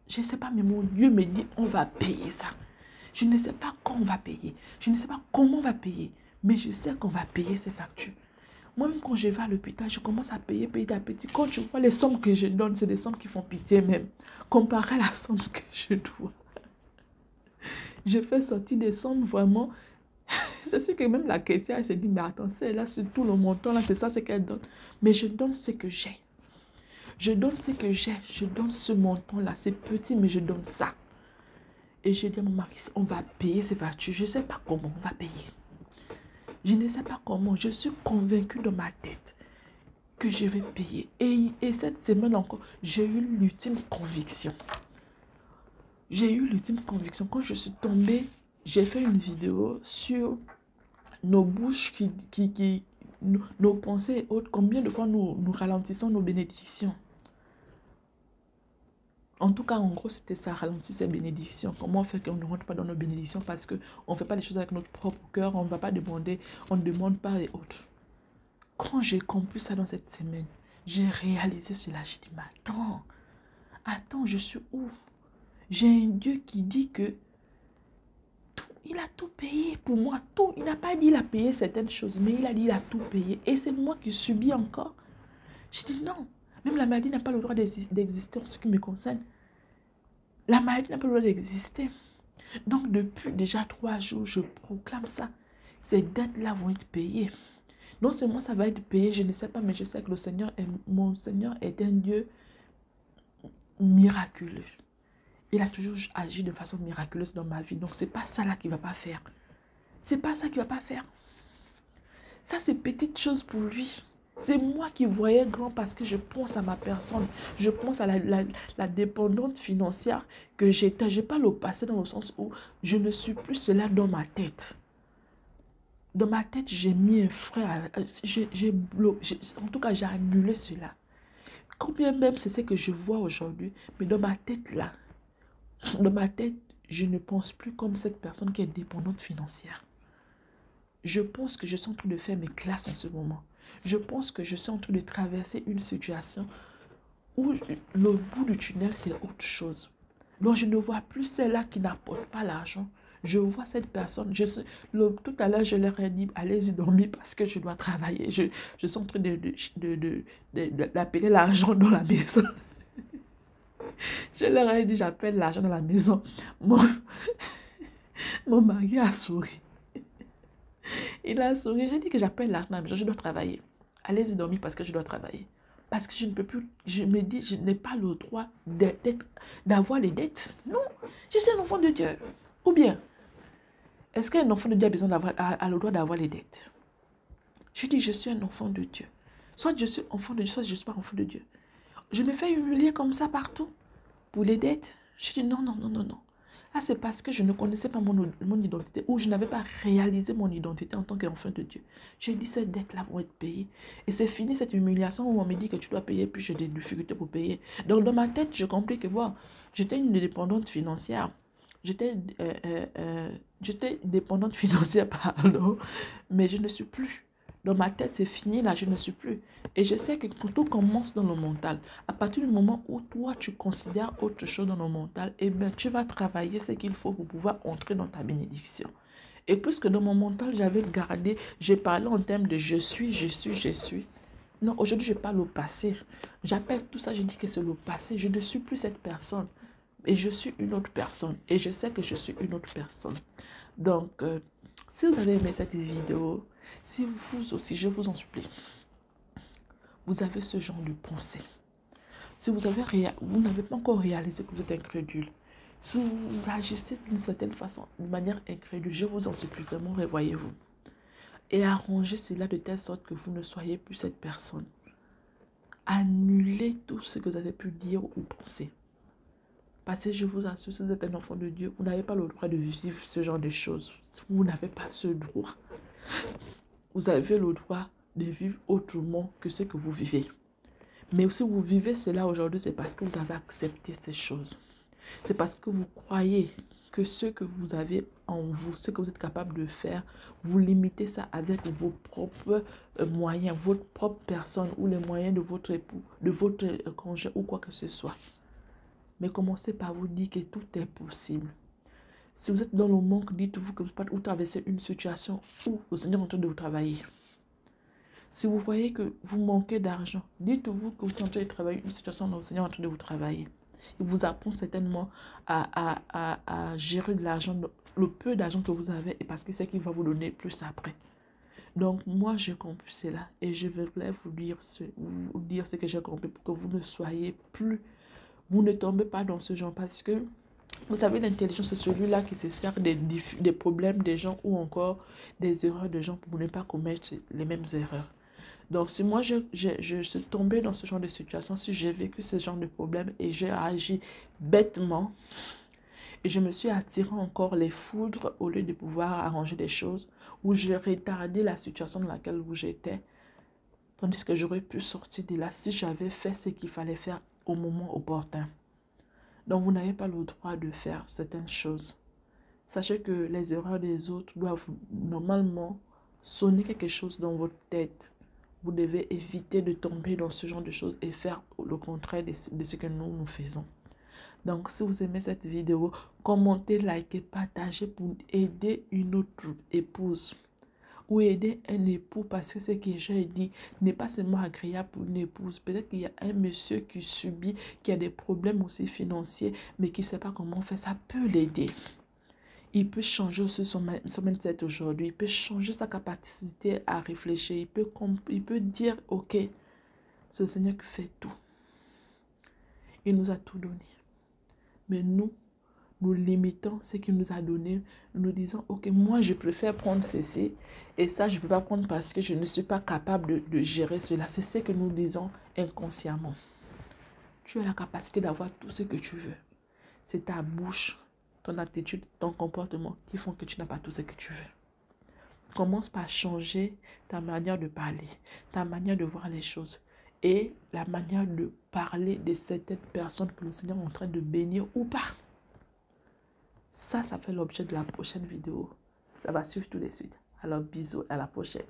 A: Je ne sais pas, mais mon Dieu me dit, on va payer ça. Je ne sais pas quand on va payer. Je ne sais pas comment on va payer. Mais je sais qu'on va payer ces factures. Moi-même, quand je vais à l'hôpital, je commence à payer petit à petit. Quand je vois les sommes que je donne, c'est des sommes qui font pitié même. Comparé à la somme que je dois. Je fais sortir des sommes vraiment... C'est sûr que même la caissière, elle s'est dit, mais attends, c'est là, sur tout le montant, là, c'est ça ce qu'elle donne. Mais je donne ce que j'ai. Je donne ce que j'ai. Je donne ce montant-là. C'est petit, mais je donne ça. Et j'ai dit à mon mari, on va payer ces factures. Je ne sais pas comment on va payer. Je ne sais pas comment. Je suis convaincue dans ma tête que je vais payer. Et cette semaine encore, j'ai eu l'ultime conviction. J'ai eu l'ultime conviction. Quand je suis tombée, j'ai fait une vidéo sur nos bouches, nos pensées et autres. Combien de fois nous ralentissons nos bénédictions. En tout cas, en gros, c'était ça, ralentir ces bénédictions. Comment on fait qu'on ne rentre pas dans nos bénédictions parce qu'on ne fait pas les choses avec notre propre cœur, on ne va pas demander, on ne demande pas et autres. Quand j'ai compris ça dans cette semaine, j'ai réalisé cela. J'ai dit, mais attends, je suis où? J'ai un Dieu qui dit que il a tout payé pour moi, tout. Il n'a pas dit qu'il a payé certaines choses, mais il a dit qu'il a tout payé. Et c'est moi qui subis encore. J'ai dit non. Même la maladie n'a pas le droit d'exister en ce qui me concerne. La maladie n'a pas le droit d'exister. Donc, depuis déjà 3 jours, je proclame ça. Ces dettes-là vont être payées. Non seulement ça va être payé, je ne sais pas, mais je sais que mon Seigneur est un Dieu miraculeux. Il a toujours agi de façon miraculeuse dans ma vie. Donc, c'est pas ça là qu'il ne va pas faire. C'est pas ça qu'il ne va pas faire. Ça, c'est petite chose pour lui. C'est moi qui voyais grand parce que je pense à ma personne. Je pense à la dépendante financière que j'étais. Je n'ai pas le passé dans le sens où je ne suis plus cela dans ma tête. Dans ma tête, j'ai mis un frein. En tout cas, j'ai annulé cela. Combien même c'est ce que je vois aujourd'hui. Mais dans ma tête, là, dans ma tête, je ne pense plus comme cette personne qui est dépendante financière. Je pense que je suis en train de faire mes classes en ce moment. Je pense que je suis en train de traverser une situation où le bout du tunnel, c'est autre chose. Donc, je ne vois plus celle-là qui n'apporte pas l'argent. Je vois cette personne. Tout à l'heure, je leur ai dit, allez-y dormir parce que je dois travailler. Je suis en train d'appeler l'argent dans la maison. Je leur ai dit, j'appelle l'argent dans la maison. Mon mari a souri. Il a souri. J'ai dit que j'appelle l'argent dans la maison. Je dois travailler. Allez-y dormir parce que je dois travailler. Parce que je ne peux plus, je me dis, je n'ai pas le droit d'avoir les dettes. Non, je suis un enfant de Dieu. Ou bien, est-ce qu'un enfant de Dieu a besoin a le droit d'avoir les dettes? Je dis, je suis un enfant de Dieu. Soit je suis enfant de Dieu, soit je ne suis pas enfant de Dieu. Je me fais humilier comme ça partout pour les dettes. Je dis, non, non, non, non, non. Là, c'est parce que je ne connaissais pas mon identité ou je n'avais pas réalisé mon identité en tant qu'enfant de Dieu. J'ai dit, ces dettes-là vont être payées. Et c'est fini cette humiliation où on me dit que tu dois payer, puis j'ai des difficultés pour payer. Donc, dans ma tête, je compris que, bon, j'étais une dépendante financière. J'étais dépendante financière, pardon, mais je ne suis plus. Dans ma tête, c'est fini, là, je ne suis plus. Et je sais que tout commence dans le mental. À partir du moment où toi, tu considères autre chose dans le mental, eh bien, tu vas travailler ce qu'il faut pour pouvoir entrer dans ta bénédiction. Et puisque dans mon mental, j'avais gardé, j'ai parlé en termes de je suis, je suis, je suis. Non, aujourd'hui, je parle au passé. J'appelle tout ça, je dis que c'est le passé. Je ne suis plus cette personne. Et je suis une autre personne. Et je sais que je suis une autre personne. Donc, si vous avez aimé cette vidéo, si vous aussi, je vous en supplie, vous avez ce genre de pensée. Si vous n'avez pas encore réalisé que vous êtes incrédule, si vous agissez d'une certaine façon, de manière incrédule, je vous en supplie vraiment, revoyez-vous. Et arrangez cela de telle sorte que vous ne soyez plus cette personne. Annulez tout ce que vous avez pu dire ou penser. Parce que je vous assure, si vous êtes un enfant de Dieu, vous n'avez pas le droit de vivre ce genre de choses. Vous n'avez pas ce droit. Vous avez le droit de vivre autrement que ce que vous vivez. Mais si vous vivez cela aujourd'hui, c'est parce que vous avez accepté ces choses. C'est parce que vous croyez que ce que vous avez en vous, ce que vous êtes capable de faire, vous limitez ça avec vos propres moyens, votre propre personne ou les moyens de votre époux, de votre conjoint ou quoi que ce soit. Mais commencez par vous dire que tout est possible. Si vous êtes dans le manque, dites-vous que vous traversez une situation où le Seigneur est en train de vous travailler. Si vous voyez que vous manquez d'argent, dites-vous que vous êtes en train de travailler une situation où le Seigneur est en train de vous travailler. Il vous apprend certainement à gérer de l'argent, le peu d'argent que vous avez, et parce qu'il sait qu'il va vous donner plus après. Donc, moi, j'ai compris cela et je voulais vous dire ce que j'ai compris pour que vous ne soyez plus, vous ne tombez pas dans ce genre parce que vous savez, l'intelligence, c'est celui-là qui se sert des problèmes des gens ou encore des erreurs des gens pour ne pas commettre les mêmes erreurs. Donc, si moi, je suis tombée dans ce genre de situation, si j'ai vécu ce genre de problème et j'ai agi bêtement et je me suis attiré encore les foudres au lieu de pouvoir arranger des choses, ou j'ai retardé la situation dans laquelle j'étais, tandis que j'aurais pu sortir de là si j'avais fait ce qu'il fallait faire au moment opportun. Donc, vous n'avez pas le droit de faire certaines choses. Sachez que les erreurs des autres doivent normalement sonner quelque chose dans votre tête. Vous devez éviter de tomber dans ce genre de choses et faire le contraire de ce que nous faisons. Donc, si vous aimez cette vidéo, commentez, likez, partagez pour aider une autre épouse ou aider un époux, parce que ce que j'ai dit n'est pas seulement agréable pour une épouse. Peut-être qu'il y a un monsieur qui subit, qui a des problèmes aussi financiers, mais qui ne sait pas comment faire. Ça peut l'aider. Il peut changer aussi son mindset aujourd'hui. Il peut changer sa capacité à réfléchir. Il peut dire, ok, c'est le Seigneur qui fait tout. Il nous a tout donné. Mais nous, nous limitons ce qu'il nous a donné, nous disons, ok, moi je préfère prendre ceci, et ça je ne peux pas prendre parce que je ne suis pas capable de gérer cela. C'est ce que nous disons inconsciemment. Tu as la capacité d'avoir tout ce que tu veux. C'est ta bouche, ton attitude, ton comportement qui font que tu n'as pas tout ce que tu veux. Commence par changer ta manière de parler, ta manière de voir les choses et la manière de parler de certaines personnes que le Seigneur est en train de bénir ou pas. Ça fait l'objet de la prochaine vidéo. Ça va suivre tout de suite. Alors bisous, à la prochaine.